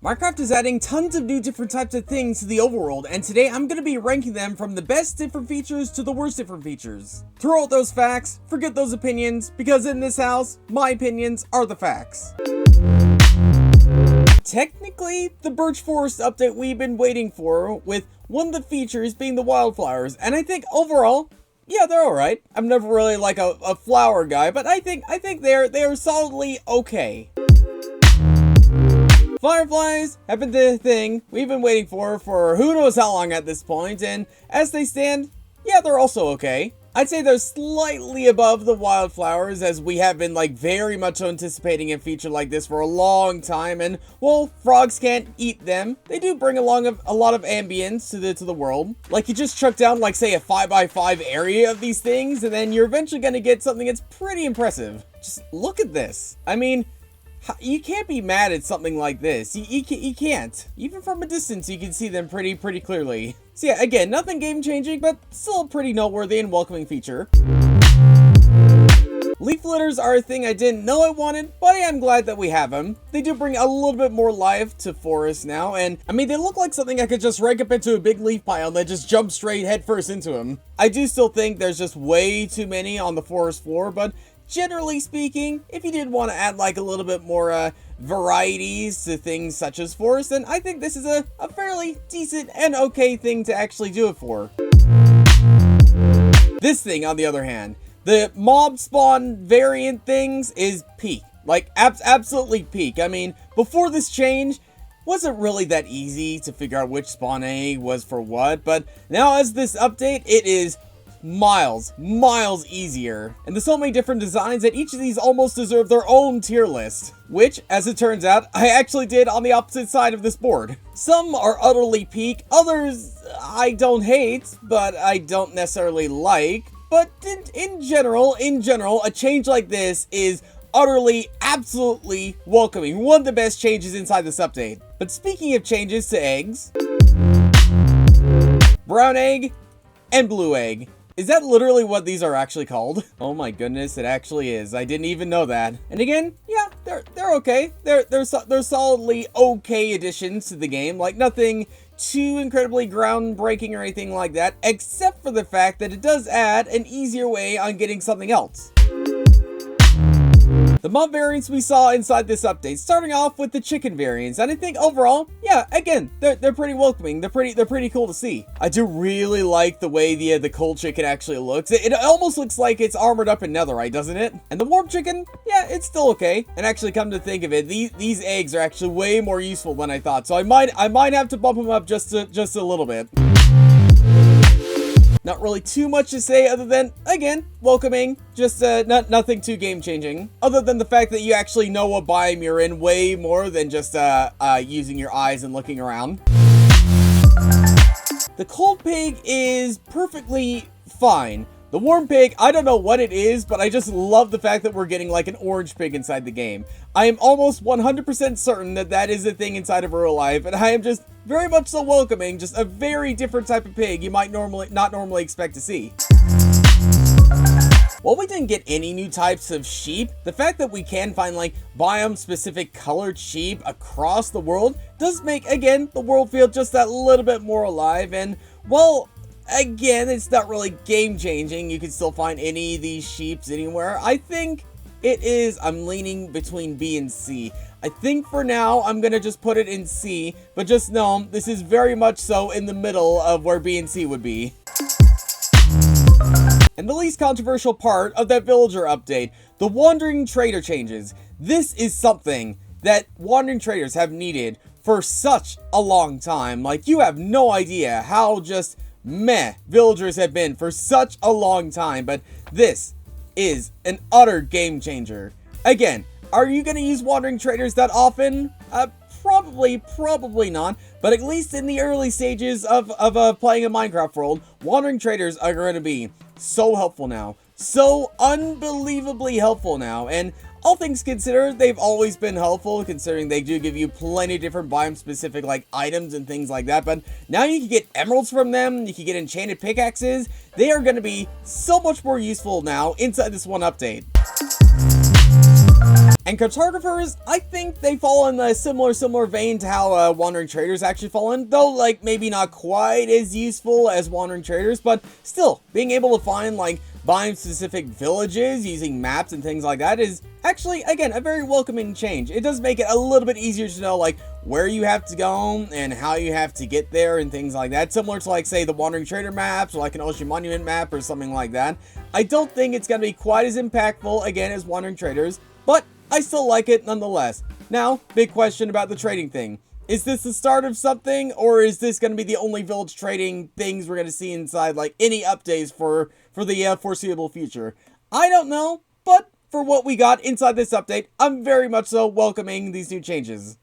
Minecraft is adding tons of new different types of things to the overworld, and today I'm going to be ranking them from the best different features to the worst different features. Throw out those facts, forget those opinions, because in this house, my opinions are the facts. Technically, the Birch Forest update we've been waiting for, with one of the features being the wildflowers, and I think overall, yeah, they're alright. I'm never really like a flower guy, but I think they're solidly okay. Fireflies have been the thing we've been waiting for who knows how long at this point, and as they stand, yeah, they're also okay. I'd say they're slightly above the wildflowers, as we have been like very much anticipating a feature like this for a long time, and well, frogs can't eat them. They do bring along a lot of ambience to the world. Like, you just chuck down like, say, a 5x5 area of these things, and then you're eventually gonna get something that's pretty impressive. Just look at this. I mean, you can't be mad at something like this. You can't. Even from a distance, you can see them pretty clearly. So yeah, again, nothing game-changing, but still a pretty noteworthy and welcoming feature. Leaf litters are a thing I didn't know I wanted, but I am glad that we have them. They do bring a little bit more life to forests now, and I mean, they look like something I could just rake up into a big leaf pile and then just jump straight headfirst into them. I do still think there's just way too many on the forest floor, but generally speaking, if you did want to add like a little bit more varieties to things such as forest, then I think this is a fairly decent and okay thing to actually do it for. This thing, on the other hand, the mob spawn variant things is peak. Like, absolutely peak. I mean, before this change, wasn't really that easy to figure out which spawn egg was for what, but now as this update, it is miles easier. And there's so many different designs that each of these almost deserve their own tier list, which, as it turns out, I actually did on the opposite side of this board. Some are utterly peak, others I don't hate, but I don't necessarily like. But in general, a change like this is utterly, absolutely welcoming. One of the best changes inside this update. But speaking of changes to eggs, brown egg and blue egg. Is that literally what these are actually called? Oh my goodness, it actually is. I didn't even know that. And again, yeah, they're okay. They're solidly okay additions to the game. Like, nothing too incredibly groundbreaking or anything like that, except for the fact that it does add an easier way on getting something else. The mob variants we saw inside this update, starting off with the chicken variants, and I think overall, yeah, again, they're pretty welcoming. They're pretty cool to see. I do really like the way the cold chicken actually looks. It almost looks like it's armored up in netherite, doesn't it? And the warm chicken, yeah, it's still okay. And actually, come to think of it, these eggs are actually way more useful than I thought. So I might have to bump them up just a little bit. Not really too much to say other than, again, welcoming, just nothing too game-changing. Other than the fact that you actually know what biome you're in way more than just using your eyes and looking around. The cold pig is perfectly fine. The warm pig, I don't know what it is, but I just love the fact that we're getting like an orange pig inside the game. I am almost 100% certain that that is a thing inside of real life, and I am just very much so welcoming, just a very different type of pig you might not normally expect to see. While we didn't get any new types of sheep, the fact that we can find like biome-specific colored sheep across the world does make, again, the world feel just that little bit more alive, and, well, again, it's not really game-changing. You can still find any of these sheeps anywhere. I think it is, I'm leaning between B and C. I think for now, I'm gonna just put it in C, but just know, this is very much so in the middle of where B and C would be. And the least controversial part of that villager update, the wandering trader changes. This is something that wandering traders have needed for such a long time. Like, you have no idea how just meh villagers have been for such a long time, but this is an utter game changer. Again, are you going to use wandering traders that often? Probably not, but at least in the early stages of playing a Minecraft world, wandering traders are going to be so helpful now. So unbelievably helpful now, and all things considered, they've always been helpful, considering they do give you plenty of different biome-specific, like, items and things like that, but now you can get emeralds from them, you can get enchanted pickaxes. They are going to be so much more useful now inside this one update. And cartographers, I think they fall in a similar vein to how wandering traders actually fall in, though like maybe not quite as useful as wandering traders, but still, being able to find like biome-specific villages using maps and things like that is actually, again, a very welcoming change. It does make it a little bit easier to know like where you have to go and how you have to get there and things like that, similar to like say the Wandering Trader maps or like an Ocean Monument map or something like that. I don't think it's going to be quite as impactful again as Wandering Traders, but I still like it nonetheless. Now, big question about the trading thing. Is this the start of something, or is this going to be the only village trading things we're going to see inside, like, any updates for the foreseeable future? I don't know, but for what we got inside this update, I'm very much so welcoming these new changes.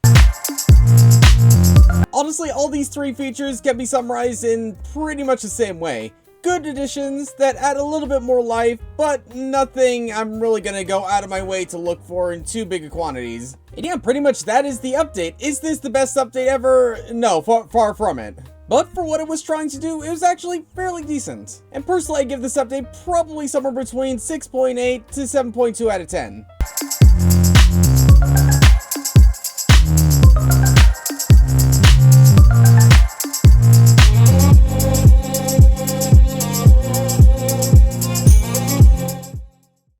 Honestly, all these three features can be summarized in pretty much the same way. Good additions that add a little bit more life, but nothing I'm really gonna go out of my way to look for in too big of quantities. And yeah, pretty much that is the update. Is this the best update ever? No, far from it. But for what it was trying to do, it was actually fairly decent. And personally, I give this update probably somewhere between 6.8 to 7.2 out of 10.